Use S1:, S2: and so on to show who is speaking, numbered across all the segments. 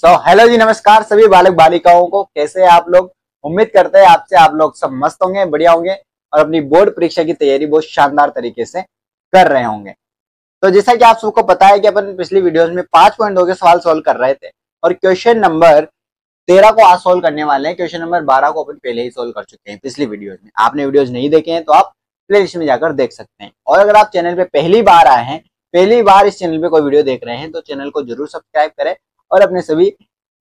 S1: तो हेलो जी, नमस्कार सभी बालक बालिकाओं को। कैसे हैं आप लोग? उम्मीद करते हैं आपसे आप लोग सब मस्त होंगे, बढ़िया होंगे और अपनी बोर्ड परीक्षा की तैयारी बहुत शानदार तरीके से कर रहे होंगे। तो जैसा कि आप सबको पता है कि अपन पिछली वीडियोस में 5 पॉइंट के सवाल सोल्व कर रहे थे और क्वेश्चन नंबर 13 को आज सोल्व करने वाले हैं। क्वेश्चन नंबर 12 को अपन पहले ही सोल्व कर चुके हैं पिछली वीडियोज में। आपने वीडियोज नहीं देखे हैं तो आप प्लेलिस्ट में जाकर देख सकते हैं। और अगर आप चैनल पे पहली बार आए हैं, पहली बार इस चैनल पे कोई वीडियो देख रहे हैं, तो चैनल को जरूर सब्सक्राइब करें और अपने सभी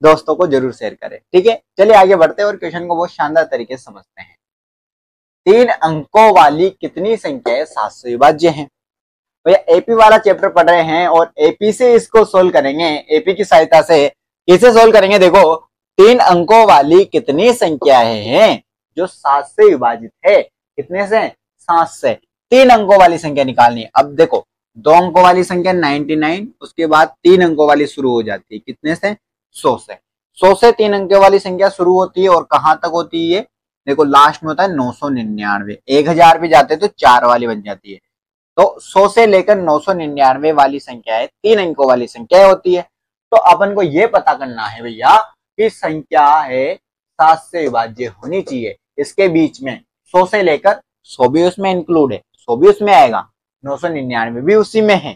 S1: दोस्तों को जरूर शेयर करें। ठीक है, चलिए आगे बढ़ते हैं और क्वेश्चन को बहुत शानदार तरीके से समझते हैं। 3 अंकों वाली कितनी संख्याएं 7 से विभाज्य हैं? भैया एपी वाला चैप्टर पढ़ रहे हैं और एपी से इसको सोल्व करेंगे। एपी की सहायता से कैसे सोल्व करेंगे? देखो, 3 अंकों वाली कितनी संख्याएं हैं जो 7 से विभाजित है? कितने से? 7 से। 3 अंकों वाली संख्या निकालनी है। अब देखो, 2 अंकों वाली संख्या 99, उसके बाद 3 अंकों वाली शुरू हो जाती है। कितने से? 100 से। 100 से 3 अंकों वाली संख्या शुरू होती है और कहां तक होती है? देखो, लास्ट में होता है 999। 1000 पे जाते तो 4 वाली बन जाती है। तो 100 से लेकर 999 वाली संख्याएं 3 अंकों वाली संख्या होती है। तो अपन को ये पता करना है भैया कि संख्या है 7 से विभाज्य होनी चाहिए। इसके बीच में 100 से लेकर 100 भी उसमें इंक्लूड है, 100 भी उसमें आएगा, 999 भी उसी में है।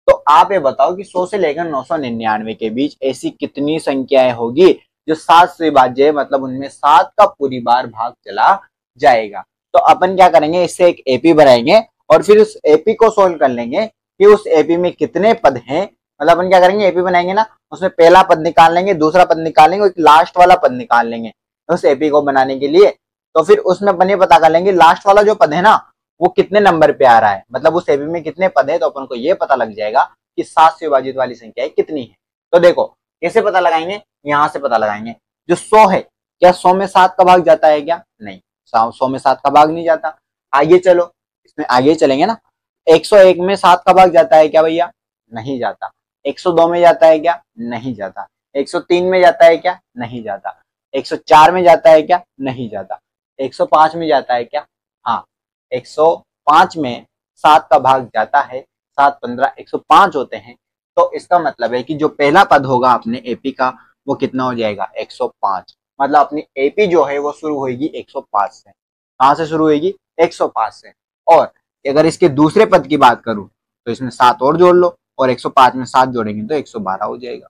S1: तो आप ये बताओ कि 100 से लेकर 999 के बीच ऐसी कितनी संख्याएं होगी जो 7 से विभाज्य है, मतलब उनमें 7 का पूरी बार भाग चला जाएगा। तो अपन क्या करेंगे, इससे एक एपी बनाएंगे और फिर उस एपी को सोल्व कर लेंगे कि उस एपी में कितने पद हैं। मतलब अपन क्या करेंगे, एपी बनाएंगे ना, उसमें पहला पद निकाल लेंगे, दूसरा पद निकाल लेंगे, एक लास्ट वाला पद निकाल लेंगे उस एपी को बनाने के लिए। तो फिर उसमें अपन ये पता कर लेंगे लास्ट वाला जो पद है ना, वो कितने नंबर पे आ रहा है, मतलब उस एपी में कितने पद है। तो अपन को ये पता लग जाएगा कि 7 से विभाजित वाली संख्या कितनी है। तो देखो कैसे पता लगाएंगे, यहां से पता लगाएंगे। जो 100 है, क्या 100 में 7 का भाग जाता है क्या? नहीं, 100 में 7 का भाग नहीं जाता। आगे चलो, इसमें आगे चलेंगे ना। 101 में 7 का भाग जाता है क्या भैया? नहीं जाता। 102 में जाता है क्या? नहीं जाता। 103 में जाता है क्या? नहीं जाता। 104 में जाता है क्या? नहीं जाता। 105 में जाता है क्या? हाँ, 105 में 7 का भाग जाता है। 7 15 105 होते हैं। तो इसका मतलब है कि जो पहला पद होगा अपने एपी का, वो कितना हो जाएगा? 105। मतलब अपनी एपी जो है वो शुरू होगी 105 से। कहां से शुरू होगी? 105 से। और अगर इसके दूसरे पद की बात करूं तो इसमें 7 और जोड़ लो और 105 में 7 जोड़ेंगे तो 112 हो जाएगा।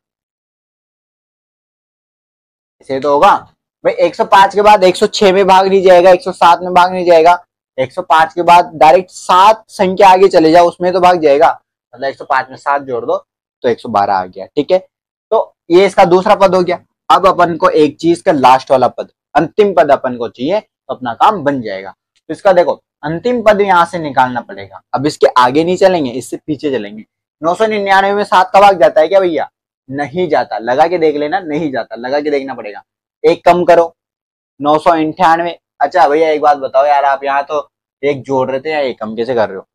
S1: ऐसे तो होगा भाई। 105 के बाद 106 में भाग नहीं जाएगा, 107 में भाग नहीं जाएगा। 105 के बाद डायरेक्ट 7 संख्या आगे चले जाओ, उसमें तो भाग जाएगा। मतलब 105 में 7 जोड़ दो तो 112 आ गया। ठीक है, तो ये इसका दूसरा पद हो गया। अब अपन को एक चीज का लास्ट वाला पद, अंतिम पद अपन को चाहिए, तो अपना काम बन जाएगा। तो इसका देखो, अंतिम पद यहां से निकालना पड़ेगा। अब इसके आगे नहीं चलेंगे, इससे पीछे चलेंगे। 999 में 7 का भाग जाता है क्या भैया? नहीं जाता। लगा के देख लेना, नहीं जाता, लगा के देखना पड़ेगा। एक कम करो, 998। अच्छा भैया एक बात बताओ यार, आप यहाँ तो एक जोड़ रहे थे या एक कम कैसे कर रहे हो?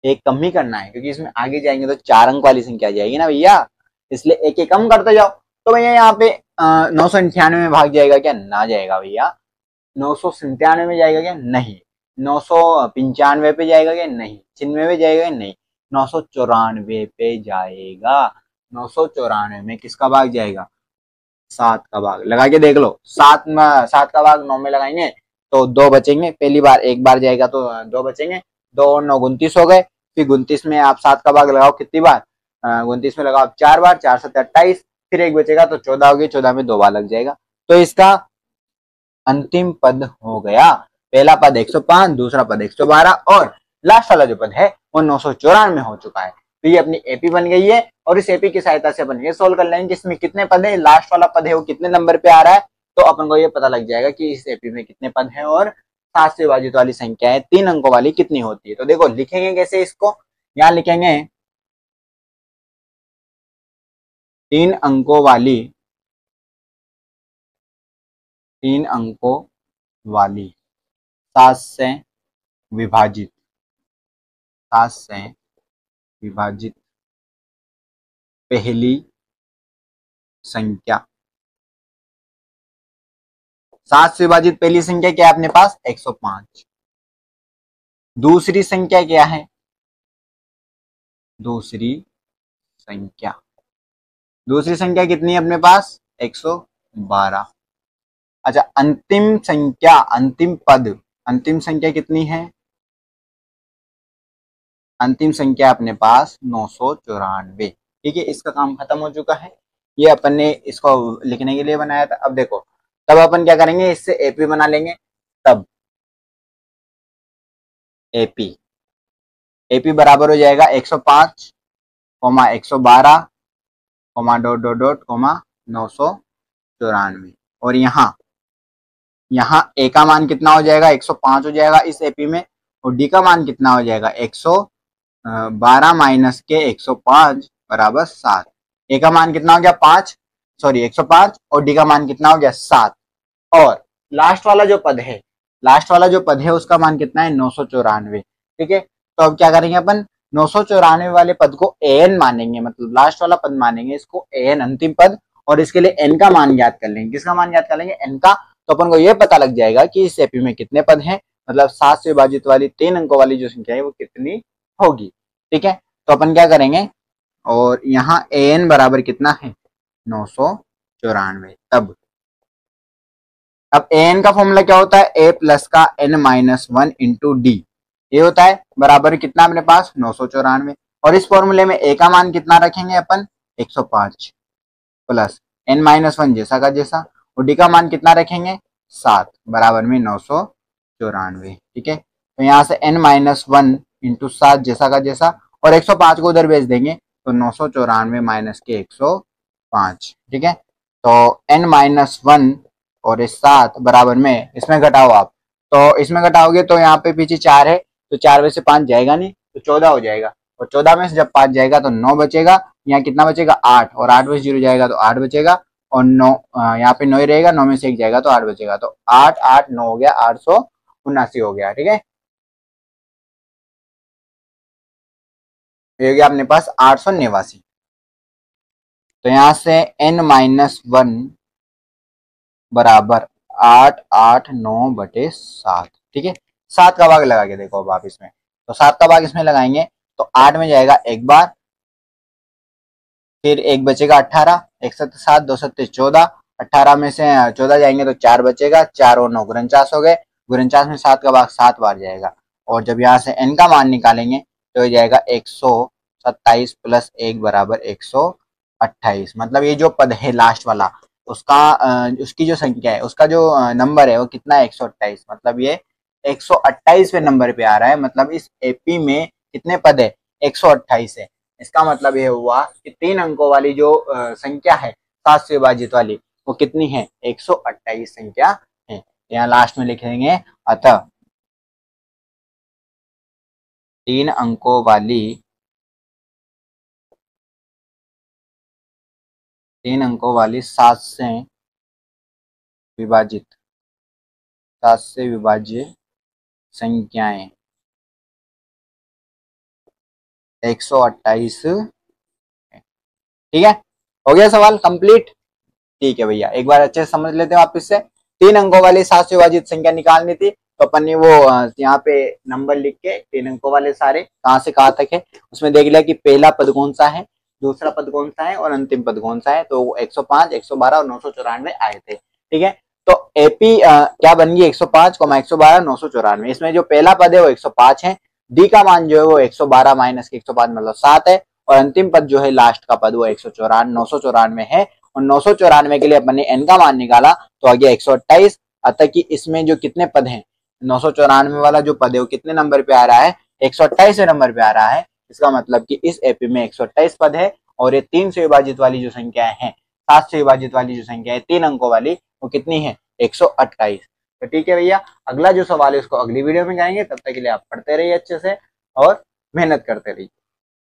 S1: एक कम ही करना है क्योंकि इसमें आगे जाएंगे तो 4 अंक वाली संख्या आ जाएगी ना भैया, इसलिए एक एक कम करते जाओ। तो भैया यहाँ पे 998 में भाग जाएगा क्या? ना जाएगा भैया। 997 में जाएगा क्या? नहीं। 995 पे जाएगा क्या? नहीं। 96 में जाएगा? नहीं। 994 पे जाएगा। 994 में किसका भाग जाएगा? 7 का भाग। लगा के देख लो, 7 का भाग 9 में लगाएंगे तो 2 बचेंगे। पहली बार एक बार जाएगा तो 2 बचेंगे। 2 और 9 29 हो गए। फिर 29 में आप 7 का भाग लगाओ कितनी बार? 29 में लगाओ 4 बार, 4 7 28। फिर एक बचेगा तो 14 हो गई, 14 में 2 बार लग जाएगा। तो इसका अंतिम पद हो गया, पहला पद 105, दूसरा पद 112 और लास्ट वाला जो पद है वो 994 हो चुका है। तो ये अपनी एपी बन गई है और इस एपी की सहायता से अपन ये सोल्व कर लेंगे इसमें कितने पद है, लास्ट वाला पद है वो कितने नंबर पे आ रहा है। तो अपन को ये पता लग जाएगा कि इस एपी में कितने पद हैं और 7 से विभाजित वाली संख्या है 3 अंकों वाली कितनी होती है। तो देखो लिखेंगे कैसे इसको, यहाँ लिखेंगे 3 अंकों वाली, 3 अंकों वाली 7 से विभाजित, 7 से विभाजित पहली संख्या। 7 से विभाजित पहली संख्या क्या है अपने पास? 105। दूसरी संख्या क्या है? दूसरी संख्या दूसरी संख्या कितनी है अपने पास 112। अच्छा अंतिम संख्या, अंतिम पद, अंतिम संख्या कितनी है? अंतिम संख्या अपने पास 994। ठीक है, इसका काम खत्म हो चुका है। ये अपन ने इसको लिखने के लिए बनाया था। अब देखो, तब अपन क्या करेंगे, इससे एपी बना लेंगे। तब एपी, एपी बराबर हो जाएगा 105 comma 112 comma dot dot dot comma 994। और यहाँ ए का मान कितना हो जाएगा 105 हो जाएगा इस एपी में, और डी का मान कितना हो जाएगा 112 माइनस के 105 बराबर 7। ए का मान कितना हो गया 5, सॉरी 105, और डी का मान कितना हो गया 7। और लास्ट वाला जो पद है, लास्ट वाला जो पद है उसका मान कितना है 994। ठीक है, तो अब क्या करेंगे अपन, 994 वाले पद को एन मानेंगे, मतलब लास्ट वाला पद मानेंगे इसको एन, अंतिम पद। और इसके लिए एन का मान याद कर लेंगे। किसका मान याद कर लेंगे? एन का। तो अपन को यह पता लग जाएगा कि इस एपी में कितने पद हैं, मतलब 7 से विभाजित वाली 3 अंकों वाली जो संख्या है वो कितनी होगी। ठीक है, तो अपन क्या करेंगे, और यहाँ एन बराबर कितना है 994। तब अब एन का फॉर्मूला क्या होता है, ए प्लस का एन माइनस 1 इंटू डी, ये होता है बराबर कितना अपने पास 994। और इस फॉर्मूले में ए का मान कितना रखेंगे अपन 105 प्लस एन माइनस 1 जैसा का जैसा, और डी का मान कितना रखेंगे 7 बराबर में 994। ठीक है, तो यहाँ से एन माइनस 1 इंटू 7 जैसा का जैसा, और 105 को उधर भेज देंगे तो 994 माइनस के 105। ठीक है, तो एन माइनस 1 और इस 7 बराबर में, इसमें घटाओ आप, तो इसमें घटाओगे तो यहाँ पे पीछे 4 है, तो 4 में से 5 जाएगा नहीं, तो 14 हो जाएगा। और 14 में से जब 5 जाएगा तो 9 बचेगा। यहाँ कितना बचेगा 8, और 8 में से 0 जाएगा तो 8 बचेगा, और 9 यहाँ पे 9 ही रहेगा, 9 में से 1 जाएगा तो 8 बचेगा। तो 8 8 9 हो गया, 879 हो गया। ठीक है, ये हो गया अपने पास 889। तो यहाँ से n माइनस 1 बराबर 889/7। ठीक है, 7 का भाग लगा के देखो अब आप इसमें, तो 7 का भाग इसमें लगाएंगे तो 8 में जाएगा एक बार, फिर एक बचेगा 18, 1 7 7 2 7 14, 18 में से 14 जाएंगे तो 4 बचेगा, 4 और 9 49 हो गए, 49 में 7 का भाग 7 बार जाएगा। और जब यहाँ से n का मान निकालेंगे तो ये जाएगा 127 प्लस 1 बराबर 128। मतलब ये जो पद है लास्ट वाला, उसका उसकी जो संख्या है, उसका जो नंबर है वो कितना है 128। मतलब ये 128वें नंबर पे आ रहा है। मतलब इस एपी में कितने पद है 128 है। इसका मतलब ये हुआ कि 3 अंकों वाली जो संख्या है 7 से विभाजित वाली, वो कितनी है 128 संख्या है। यहाँ लास्ट में लिखेंगे अतः 3 अंकों वाली 7 से विभाजित, 7 से विभाज्य संख्याएं 128 है। ठीक है, हो गया सवाल कंप्लीट। ठीक है भैया, एक बार अच्छे से समझ लेते हैं वापस से। 3 अंकों वाली 7 से विभाजित संख्या निकालनी थी, तो अपन ने वो यहाँ पे नंबर लिख के 3 अंकों वाले सारे कहाँ से कहाँ तक है उसमें देख लिया कि पहला पद कौन सा है, दूसरा पद कौन सा है और अंतिम पद कौन सा है। तो 105, 112 और 994 आए थे। ठीक है, तो एपी क्या बन गई 105, 112, 994। इसमें जो पहला पद है वो 105 है, डी का मान जो है वो 112 माइनस के 105 मतलब 7 है, और अंतिम पद जो है लास्ट का पद वो 994 है। और 994 के लिए अपन ने n का मान निकाला तो आ गया 128। अतः कि इसमें जो कितने पद हैं, 994 वाला जो पद है वो कितने नंबर पे आ रहा है 128वें नंबर पे आ रहा है। इसका मतलब कि इस एपी में 128 पद है, और ये 3 से विभाजित वाली जो संख्याएं हैं, 7 से विभाजित वाली जो संख्या है 3 अंकों वाली, वो कितनी है 128। तो ठीक है भैया, अगला जो सवाल है उसको अगली वीडियो में करेंगे। तब तक के लिए आप पढ़ते रहिए अच्छे से और मेहनत करते रहिए।